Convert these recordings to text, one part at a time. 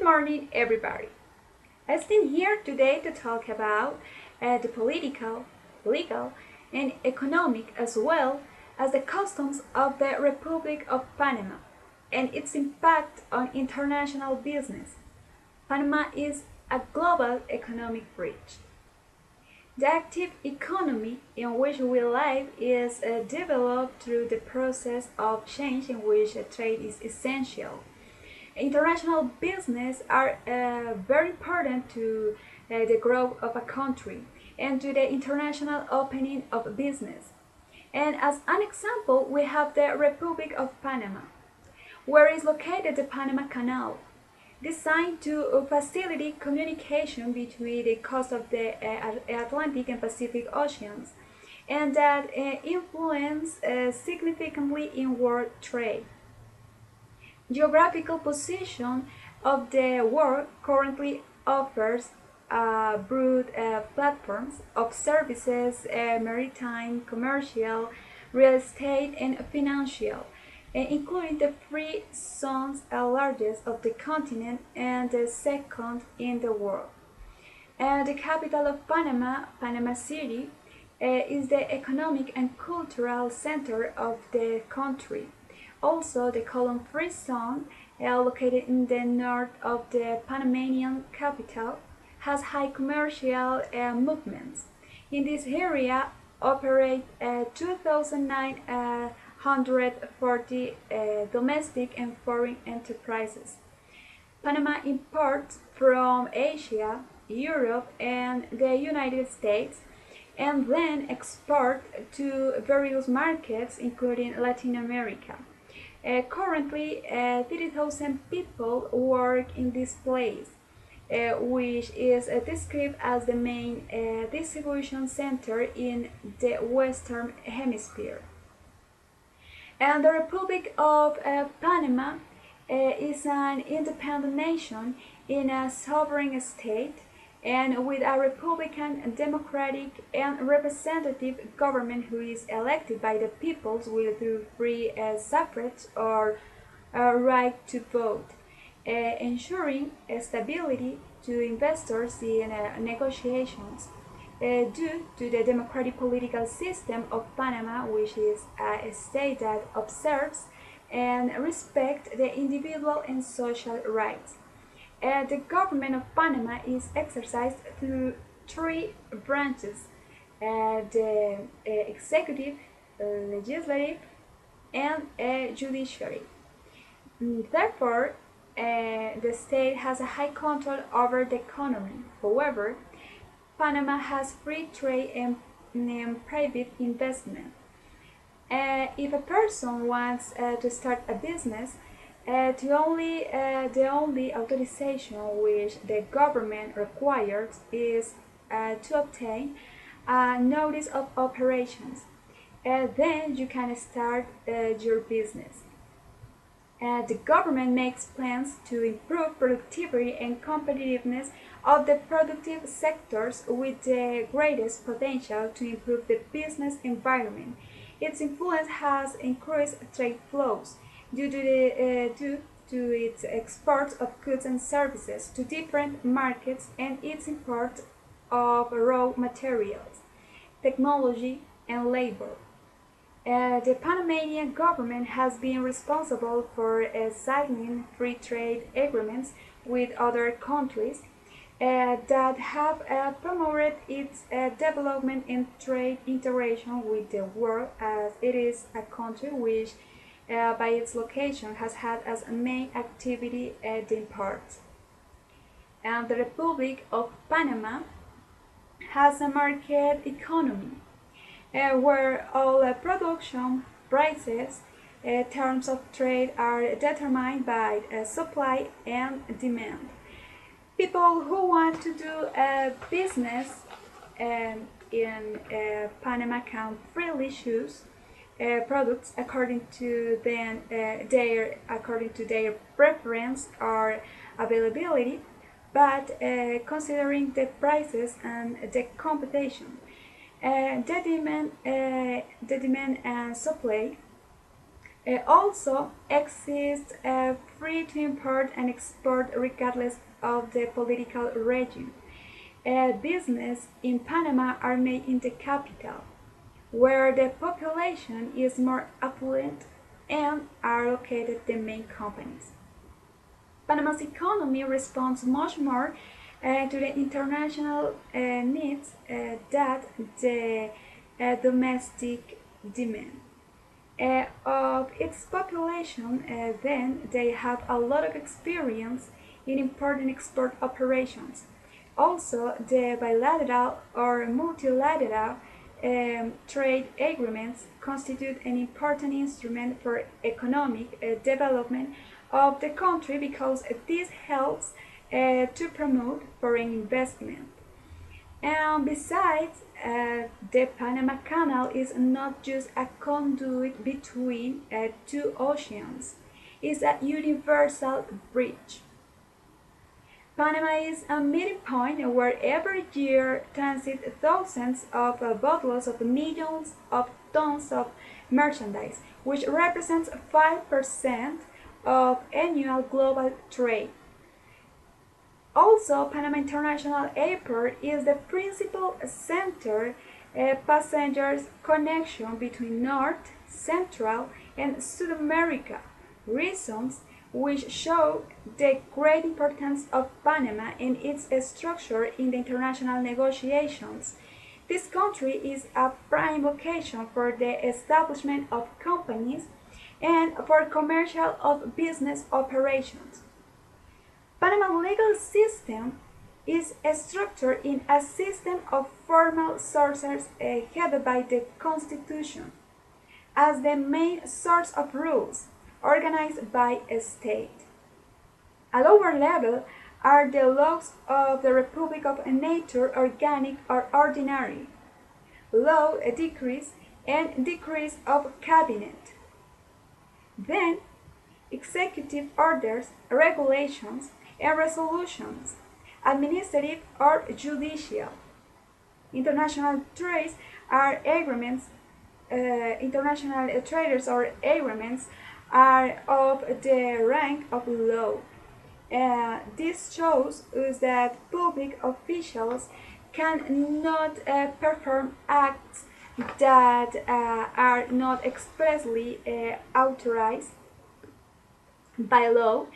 morning, everybody. I stand here today to talk about the political, legal, and economic, as well as the customs of the Republic of Panama and its impact on international business. Panama is a global economic bridge. The active economy in which we live is developed through the process of change in which trade is essential. International business are very important to the growth of a country and to the international opening of business. And as an example, we have the Republic of Panama, where is located the Panama Canal, designed to facilitate communication between the coast of the Atlantic and Pacific Oceans, and that influence significantly in world trade. Geographical position of the world currently offers broad platforms of services, maritime, commercial, real estate, and financial, including the three zones largest of the continent and the second in the world. The capital of Panama, Panama City, is the economic and cultural center of the country. Also, the Colon Free Zone, located in the north of the Panamanian capital, has high commercial movements. In this area operate 2,940 domestic and foreign enterprises. Panama imports from Asia, Europe, and the United States, and then export to various markets, including Latin America. Currently, 30,000 people work in this place, which is described as the main distribution center in the Western Hemisphere. And the Republic of Panama is an independent nation in a sovereign state and with a republican, democratic, and representative government who is elected by the people's will through free suffrage or right to vote, ensuring stability to investors in negotiations. Due to the democratic political system of Panama, which is a state that observes and respects the individual and social rights. The government of Panama is exercised through three branches: the executive, legislative, and judiciary. Therefore, the state has a high control over the economy. However, Panama has free trade and private investment. If a person wants to start a business, the only authorization which the government requires is to obtain a notice of operations. Then you can start your business. The government makes plans to improve productivity and competitiveness of the productive sectors with the greatest potential to improve the business environment. Its influence has increased trade flows due to its exports of goods and services to different markets and its import of raw materials, technology, and labor. The Panamanian government has been responsible for signing free trade agreements with other countries that have promoted its development and trade integration with the world, as it is a country which, by its location, has had as a main activity the imports. And the Republic of Panama has a market economy where all production, prices, terms of trade are determined by supply and demand. People who want to do a business in Panama can freely choose products according to their preference or availability, but considering the prices and the competition. The demand and supply Also exists free to import and export regardless of the political regime. Business in Panama are made in the capital, where the population is more affluent and are located the main companies. Panama's economy responds much more to the international needs than the domestic demand. Of its population, then they have a lot of experience in import and export operations. Also, the bilateral or multilateral trade agreements constitute an important instrument for economic development of the country because this helps to promote foreign investment. And besides, the Panama Canal is not just a conduit between two oceans, it's a universal bridge. Panama is a meeting point where every year transit thousands of bottles of millions of tons of merchandise, which represents 5% of annual global trade. Also, Panama International Airport is the principal center passengers connection between North, Central, and South America, reasons which show the great importance of Panama and its structure in the international negotiations. This country is a prime location for the establishment of companies and for commercial of business operations. Panama's legal system is structured in a system of formal sources headed by the Constitution as the main source of rules organized by a state. A lower level are the laws of the Republic of Nature, organic or ordinary, law, decrees, and decrees of cabinet. Then, executive orders, regulations, and resolutions, administrative or judicial. International trades are agreements. International traders or agreements are of the rank of law. This shows us that public officials cannot perform acts that are not expressly authorized by law,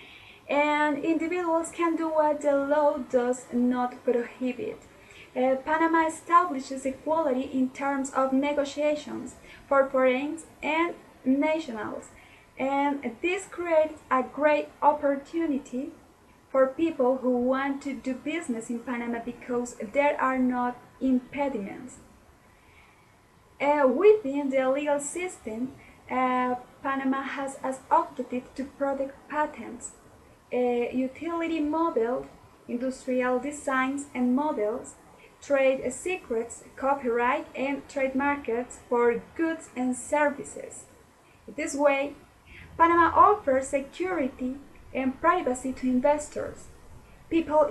and individuals can do what the law does not prohibit. Panama establishes equality in terms of negotiations for foreigners and nationals, and this creates a great opportunity for people who want to do business in Panama because there are not impediments. Within the legal system, Panama has as objective to protect patents, utility models, industrial designs and models, trade secrets, copyright, and trademarks for goods and services. This way, Panama offers security and privacy to investors. People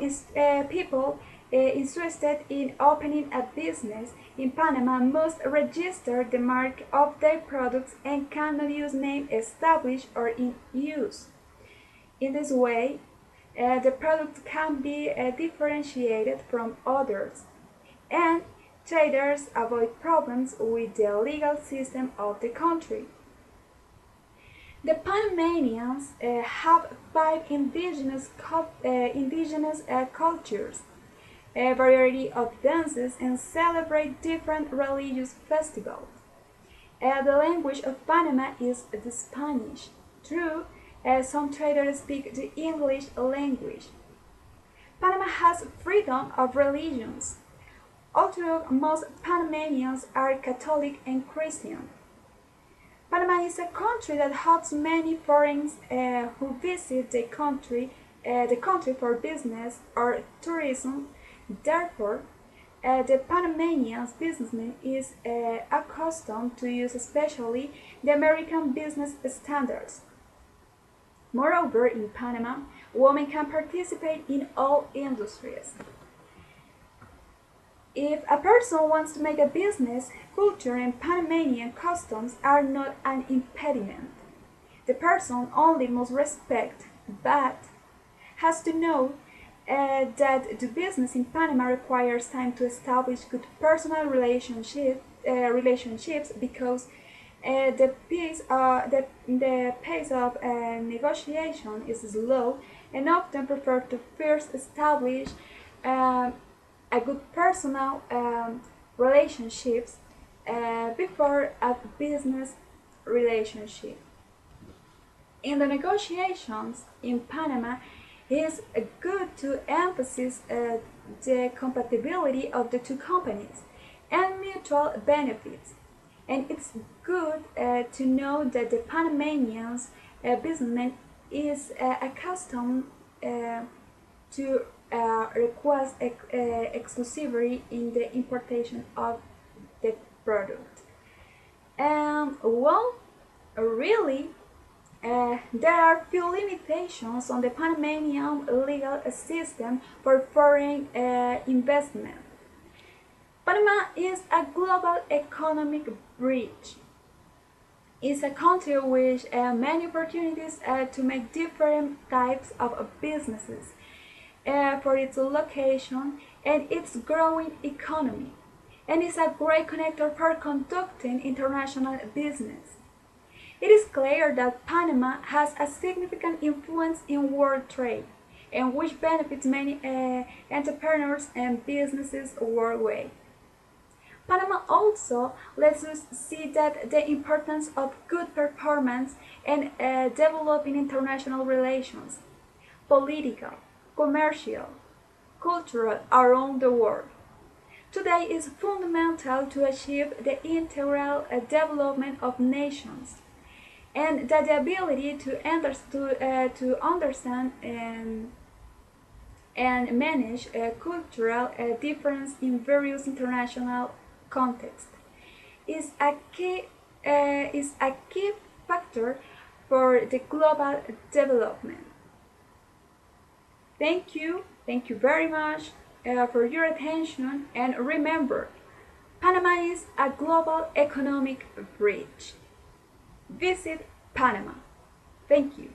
interested in opening a business in Panama must register the mark of their products and cannot use names established or in use. In this way, the product can be differentiated from others, and traders avoid problems with the legal system of the country. The Panamanians have five indigenous cultures, a variety of dances, and celebrate different religious festivals. The language of Panama is the Spanish. True, some traders speak the English language. Panama has freedom of religions, although most Panamanians are Catholic and Christian. Panama is a country that hosts many foreigners who visit the country for business or tourism. Therefore, the Panamanian businessman is accustomed to use especially the American business standards. Moreover, in Panama, women can participate in all industries. If a person wants to make a business, culture and Panamanian customs are not an impediment. the person only must respect, but has to know that the business in Panama requires time to establish good personal relationships because the pace of negotiation is slow and often prefer to first establish um, a good personal relationships before a business relationship. In the negotiations in Panama, it is good to emphasize the compatibility of the two companies and mutual benefits. And it's good to know that the Panamanians businessman is accustomed to request exclusivity in the importation of the product. Well, really, there are few limitations on the Panamanian legal system for foreign investment. Panama is a global economic bridge. It's a country with many opportunities to make different types of businesses for its location and its growing economy, and is a great connector for conducting international business. It is clear that Panama has a significant influence in world trade, and which benefits many entrepreneurs and businesses worldwide. Panama also lets us see that the importance of good performance and developing international relations, political, commercial, cultural around the world. Today is fundamental to achieve the integral development of nations, and that the ability to understand and manage cultural difference in various international contexts is a key factor for the global development. Thank you very much for your attention, and remember, Panama is a global economic bridge. Visit Panama. Thank you.